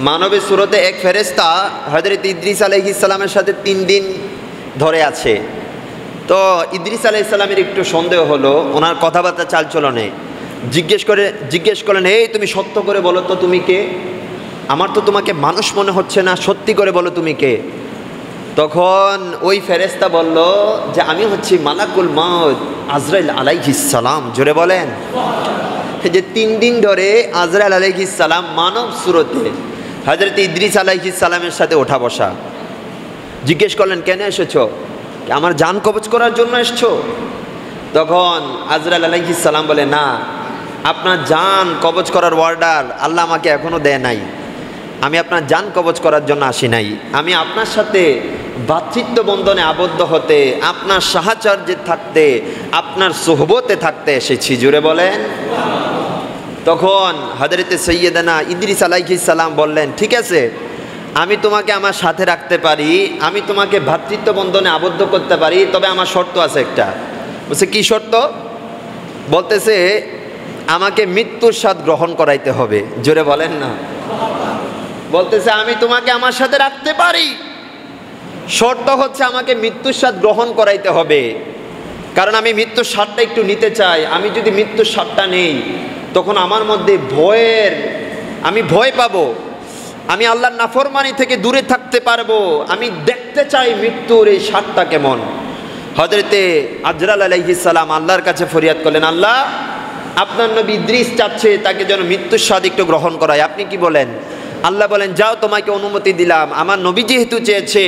মানবের সুরতে এক ফেরেশতা হযরত ইদ্রিস আলাইহিস সালামের সাথে 3 দিন ধরে আছে। তো ইদ্রিস আলাইহিস সালামের একটু সন্দেহ হলো ওনার কথাবার্তা চালচলনে। জিজ্ঞেস করলেন, এই তুমি সত্য করে বলো তো তুমি কে? আমার তো তোমাকে মানুষ মনে হচ্ছে না, সত্যি করে বলো তুমি কে? তখন ওই ফেরেশতা বলল যে আমি হচ্ছি মালাকুল মউত আজরাইল আলাইহিস সালাম। জোরে বলেন। যে 3 দিন ধরে আজরাইল আলাইহিস সালাম মানব সুরতে হযরত ইদ্রিস আলাইহিস সালামের সাথে ওঠা বসা। জিজ্ঞেস করলেন, কেন এসেছো? আমার জান কবজ করার জন্য এসছো? তখন আজরাইল আলাইহিস সালাম বলে, না, আপনার জান কবজ করার অর্ডার আল্লাহ আমাকে এখনো দেয় নাই। আমি আপনার জান কবজ করার জন্য আসি নাই। আমি আপনার সাথে ভ্রাতৃত্ব বন্ধনে আবদ্ধ হতে, আপনার সাহচর্যে থাকতে, আপনার সোহবতে থাকতে এসেছি। জুড়ে বলেন। তখন হযরত সৈয়দনা ইদ্রিস আলাইহিস সালাম বললেন, ঠিক আছে, আমি তোমাকে আমার সাথে রাখতে পারি, আমি তোমাকে ভ্রাতৃত্ব বন্ধনে আবদ্ধ করতে পারি, তবে আমার শর্ত আছে একটা। বলছে, কি শর্ত? বলতেছে, আমাকে মৃত্যুর স্বাদ গ্রহণ করাইতে হবে। জোরে বলেন না। বলতেছে, আমি তোমাকে আমার সাথে রাখতে পারি, শর্ত হচ্ছে আমাকে মৃত্যুর স্বাদ গ্রহণ করাইতে হবে। কারণ আমি মৃত্যুর স্বাদটা একটু নিতে চাই। আমি যদি মৃত্যুর স্বাদটা নেই তখন আমার মধ্যে আমি ভয় পাবো, আমি আল্লাহর নাফরমানি থেকে দূরে থাকতে পারবো। আমি দেখতে চাই মৃত্যুর এই স্বাদটা কেমন। হযরতে আজরাইল আলাইহিস সালাম আল্লাহর কাছে ফরিয়াদ করলেন, আল্লাহ, আপনার নবী ইদ্রিস চাচ্ছে তাকে যেন মৃত্যুর স্বাদ একটু গ্রহণ করায়, আপনি কি বলেন? আল্লাহ বলেন, যাও, তোমাকে অনুমতি দিলাম, আমার নবী যেহেতু চেয়েছে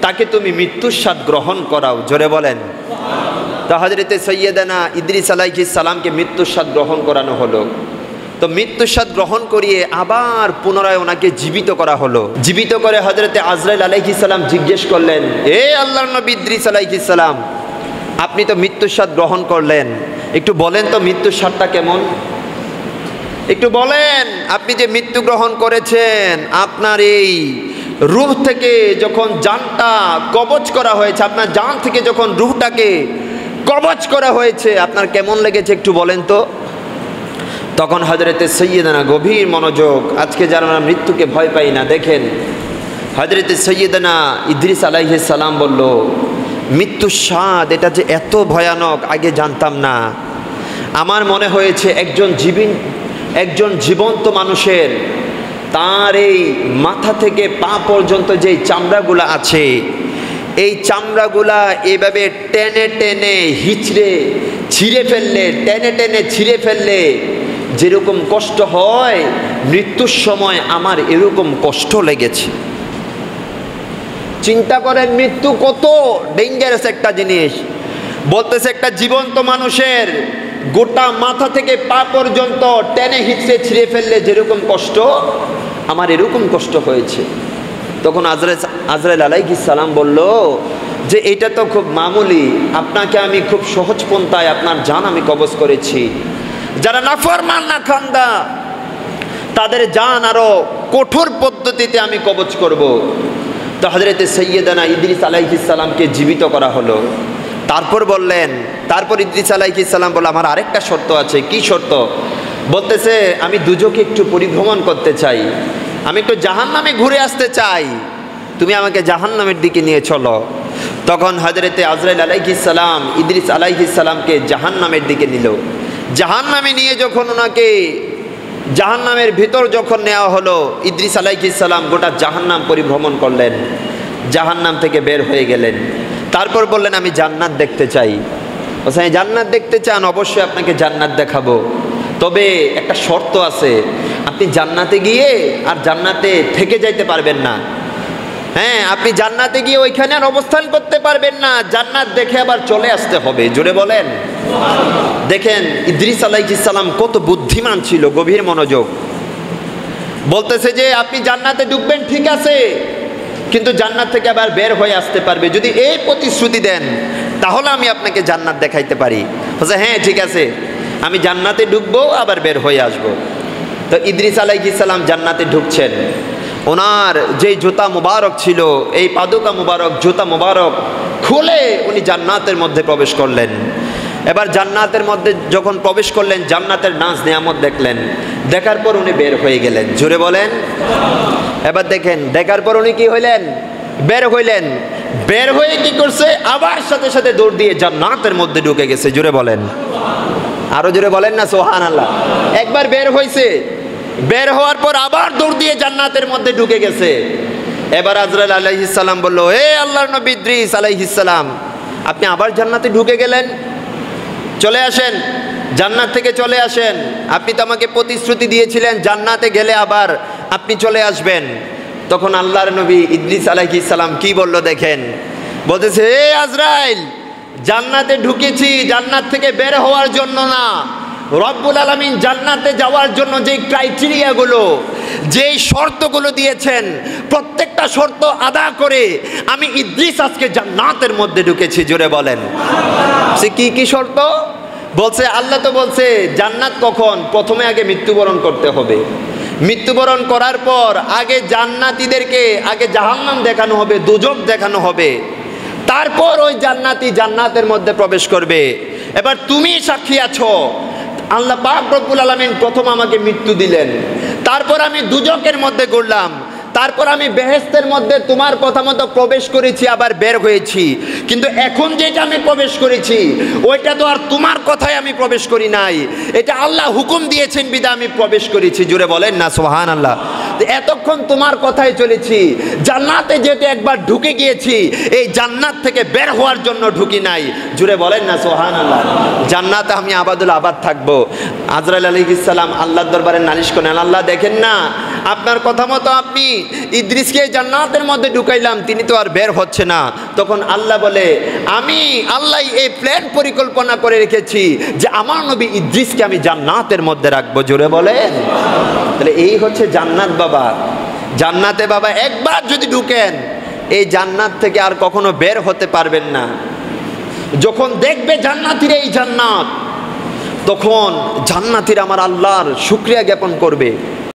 তাকে তুমি মৃত্যুর স্বাদ গ্রহণ করাও। জোরে বলেন। তো হযরতে সৈয়দনা ইদ্রিস আলাইহিস সালামকে মৃত্যুর স্বাদ গ্রহণ করানো হলো। তো মৃত্যুর স্বাদ গ্রহণ করিয়ে আবার পুনরায় ওনাকে জীবিত করা হলো। জীবিত করে হযরতে আজরাইল আলাইহিস সালাম জিজ্ঞেস করলেন, এ আল্লাহর নবী ইদ্রিস আলাইহিস সালাম, আপনি তো মৃত্যুর স্বাদ গ্রহণ করলেন, একটু বলেন তো মৃত্যুর স্বাদটা কেমন? একটু বলেন, আপনি যে মৃত্যু গ্রহণ করেছেন, আপনার এই রূহ থেকে যখন জানটা কবজ করা হয়েছে, আপনার জান থেকে যখন রূহটাকে কবজ করা হয়েছে, আপনার কেমন লেগেছে একটু বলেন তো। তখন হযরতে সৈয়দনা গভীর মনোযোগ, আজকে যারা আমরা মৃত্যুকে ভয় পাই না, দেখেন হযরতে সৈয়দনা ইদ্রিস আলাইহিস সালাম বলল, মৃত্যুর স্বাদ এটা যে এত ভয়ানক আগে জানতাম না। আমার মনে হয়েছে একজন জীবন্ত মানুষের তার এই মাথা থেকে পা পর্যন্ত যে চামড়াগুলা আছে, এই চামড়াগুলা এভাবে টেনে টেনে ছিঁড়ে ফেললে যেরকম কষ্ট হয়, মৃত্যুর সময় আমার এরকম কষ্ট লেগেছে। চিন্তা করেন মৃত্যু কত ডেঞ্জারাস একটা জিনিস। বলতেছে, একটা জীবন্ত মানুষের গোটা মাথা থেকে পা পর্যন্ত টেনে হিচড়ে ছিঁড়ে ফেললে যেরকম কষ্ট, আমার এরকম কষ্ট হয়েছে। তখন আজরাইল আলাইহিস সালাম বলল যে এটা তো খুব মামুলি, আপনাকে আমি খুব সহজ পন্থায় আপনার জান আমি কবজ করেছি। যারা নাফরমান নাখান্দা তাদের জান আরো কঠোর পদ্ধতিতে আমি কবজ করব। তো হযরতে সৈয়দনা ইদ্রিস আলাইহিস সালামকে জীবিত করা হলো। তারপর ইদ্রিস আলাইহিস সালাম বলল, আমার আরেকটা শর্ত আছে। কি শর্ত? বলতেছে, আমি দুজকে একটু পরিভ্রমণ করতে চাই, আমি একটু জাহান্নামে ঘুরে আসতে চাই, তুমি আমাকে জাহান্নামের দিকে নিয়ে চলো। তখন হযরতে আজরাইল আলাইহিস সালাম ইদ্রিস আলাইহিস সালামকে জাহান্নামের দিকে নিল। জাহান্নামে নিয়ে যখন ওনাকে জাহান্নামের ভিতর যখন নেওয়া হলো, ইদ্রিস আলাইহিস সালাম গোটা জাহান্নাম পরিভ্রমণ করলেন, জাহান্নাম থেকে বের হয়ে গেলেন। তারপর বললেন, আমি জান্নাত দেখতে চাই। বলছেন, জান্নাত দেখতে চান? অবশ্যই আপনাকে জান্নাত দেখাবো, তবে একটা শর্ত আছে, আপনি জান্নাতে গিয়ে আর জান্নাতে থেকে যাইতে পারবেন না। হ্যাঁ, আপনি জান্নাতে গিয়ে ওইখানে আর অবস্থান করতে পারবেন না, জান্নাত দেখে আবার চলে আসতে হবে। জোরে বলেন। দেখেন ইদ্রিস আলাইহিস সালাম কত বুদ্ধিমান ছিল, গভীর মনোযোগ। বলতেছে যে আপনি জান্নাতে ঢুকবেন ঠিক আছে, কিন্তু জান্নাত থেকে আবার বের হয়ে আসতে পারবে, যদি এই প্রতিশ্রুতি দেন তাহলে আমি আপনাকে জান্নাত দেখাইতে পারি। বলছে, হ্যাঁ ঠিক আছে, আমি জান্নাতে ঢুকবো আবার বের হয়ে আসব। তো ইদ্রিস আলাইহিস সালাম জান্নাতে ঢুকছেন। ওনার যে জুতা মুবারক ছিল, এই পাদুকা মুবারক, জুতা মুবারক খুলে উনি জান্নাতের মধ্যে প্রবেশ করলেন। এবার জান্নাতের মধ্যে যখন প্রবেশ করলেন, জান্নাতের নাজ নিয়ামত দেখলেন, দেখার পর উনি বের হয়ে গেলেন। জোরে বলেন। এবার দেখেন, দেখার পর উনি কি হইলেন? বের হইলেন। বের হয়ে কি করছে? আবার সাথে সাথে দৌড় দিয়ে জান্নাতের মধ্যে ঢুকে গেছে। জোরে বলেন, আরো জোরে বলেন না সুবহানাল্লাহ। একবার বের হয়েছে, বের হওয়ার পর আবার দৌড় দিয়ে জান্নাতের মধ্যে ঢুকে গেছে। এবার আজরাইল আলাইহিস সালাম বলল, হে আল্লাহর নবী ইদ্রিস আলাইহিস সালাম, আপনি আবার জান্নাতে ঢুকে গেলেন, চলে আসেন, জান্নাত থেকে চলে আসেন। আপনি তো আমাকে প্রতিশ্রুতি দিয়েছিলেন জান্নাতে গেলে আবার আপনি চলে আসবেন। তখন আল্লাহর নবী ইদ্রিস আলাইহিস সালাম কি বলল দেখেন, বলতেছে, হে আজরাইল, জান্নাতে ঢুকেছি জান্নাত থেকে বের হওয়ার জন্য না, রব্বুল আলামিন জান্নাতে যাওয়ার জন্য যে ক্রাইটেরিয়াগুলো, যেই শর্তগুলো দিয়েছেন, প্রত্যেকটা শর্ত আদা করে আমি ইদ্রিস আজকে জান্নাতের মধ্যে ঢুকেছি। জোরে বলেন। সে কি কি শর্ত বলছে? আল্লাহ তো বলছে জান্নাত কখন? প্রথমে আগে মৃত্যুবরণ করতে হবে, মৃত্যুবরণ করার পর আগে জান্নাতীদেরকে আগে জাহান্নাম দেখানো হবে, দোজখ দেখানো হবে, তারপর ওই জান্নাতি জান্নাতের মধ্যে প্রবেশ করবে। এবার তুমি সাক্ষী আছো, আল্লাহ পাক রব্বুল আলামিন প্রথম আমাকে মৃত্যু দিলেন, তারপর আমি দুজকের মধ্যে ঘুরলাম, তারপর আমি বেহেশতের মধ্যে তোমার কথা মতো প্রবেশ করেছি, আবার বের হয়েছি। কিন্তু এখন যেটা আমি প্রবেশ করেছি ওইটা তো আর তোমার কথায় আমি প্রবেশ করি নাই, এটা আল্লাহ হুকুম দিয়েছেন বিদা আমি প্রবেশ করেছি। জুড়ে বলেন না সুবহানাল্লাহ। এতক্ষণ তোমার কথাই চলেছি, জান্নাতে যেতে একবার ঢুকে গিয়েছি, এই জান্নাত থেকে বের হওয়ার জন্য ঢুকি নাই। জুড়ে বলেন না সুবহানাল্লাহ। জান্নাতে আমি আবাদুল আবাদ থাকবো। আজরাইল আলাইহিস সালাম আল্লাহর দরবারে নালিশ করেন, আল্লাহ দেখেন না, আপনার কথা মতো আপনি ইদ্রিসকে জান্নাতের মধ্যে ঢুকাইলাম, তিনি তো আর বের হচ্ছে না। তখন আল্লাহ বলে, আমি আল্লাহ এই প্ল্যান পরিকল্পনা করে রেখেছি যে আমার নবী ইদ্রিসকে আমি জান্নাতের মধ্যে রাখবো। জোরে বলেন। তাহলে এই হচ্ছে জান্নাত বাবা। জান্নাতে বাবা একবার যদি ঢুকেন, এই জান্নাত থেকে আর কখনো বের হতে পারবেন না। যখন দেখবে জান্নাতীর এই জান্নাত, তখন জান্নাতীর আমার আল্লাহর শুকরিয়া জ্ঞাপন করবে।